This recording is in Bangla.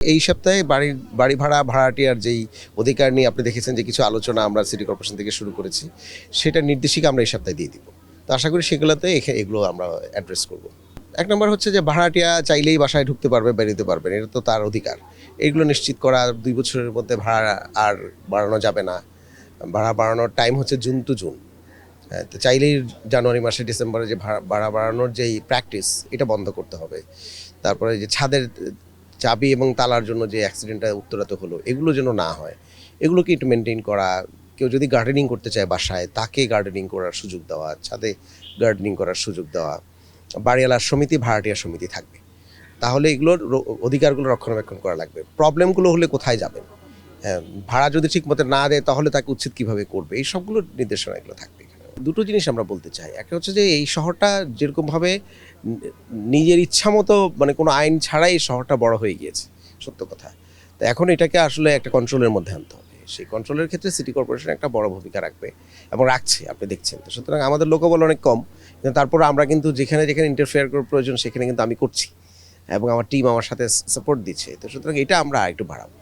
এই সপ্তাহে বাড়ি ভাড়াটিয়ার যেই অধিকার নিয়ে আপনি দেখেছেন যে কিছু আলোচনা আমরা সিটি কর্পোরেশন থেকে শুরু করেছি, সেটার নির্দেশিকা আমরা এই সপ্তাহে দিয়ে দিব। তো আশা করি সেগুলোতে এগুলো আমরা অ্যাড্রেস করব। এক নম্বর হচ্ছে যে ভাড়াটিয়া চাইলেই বাসায় ঢুকতে পারবে, বেরোতে পারবেন, এটা তো তার অধিকার। এগুলো নিশ্চিত করা, ২ বছরের মধ্যে ভাড়া আর বাড়ানো যাবে না। ভাড়া বাড়ানোর টাইম হচ্ছে জুন টু জুন। হ্যাঁ, তো চাইলেই জানুয়ারি মাসে ডিসেম্বরে যে ভাড়া বাড়ানোর যেই প্র্যাকটিস, এটা বন্ধ করতে হবে। তারপরে যে ছাদের চাবি এবং তালার জন্য যে অ্যাক্সিডেন্টটা উত্তরাতে হলো, এগুলো যেন না হয়, এগুলোকে একটু মেনটেন করা। কেউ যদি গার্ডেনিং করতে চায় বাসায়, তাকে গার্ডেনিং করার সুযোগ দেওয়া, ছাদে গার্ডেনিং করার সুযোগ দেওয়া। বাড়িওয়ালার সমিতি, ভাড়াটিয়ার সমিতি থাকবে, তাহলে এগুলোর অধিকারগুলো রক্ষণাবেক্ষণ করা লাগবে। প্রবলেমগুলো হলে কোথায় যাবেন, হ্যাঁ, ভাড়া যদি ঠিক মতো না দেয় তাহলে তাকে উচ্ছেদ কীভাবে করবে, এই সবগুলো নির্দেশনা এগুলো থাকবে। দুটো জিনিস আমরা বলতে চাই। একটা হচ্ছে যে এই শহরটা যেরকমভাবে নিজের ইচ্ছা মতো, মানে কোনো আইন ছাড়াই এই শহরটা বড় হয়ে গিয়েছে, সত্য কথা। তো এখন এটাকে আসলে একটা কন্ট্রোলের মধ্যে আনতে হবে। সেই কন্ট্রোলের ক্ষেত্রে সিটি কর্পোরেশন একটা বড় ভূমিকা রাখবে এবং রাখছে, আপনি দেখছেন। তো সুতরাং আমাদের লোকবল অনেক কম, কিন্তু তারপর আমরা কিন্তু যেখানে যেখানে ইন্টারফেয়ার করার প্রয়োজন সেখানে কিন্তু আমি করছি এবং আমার টিম আমার সাথে সাপোর্ট দিচ্ছে। তো সুতরাং এটা আমরা একটু বাড়াবো।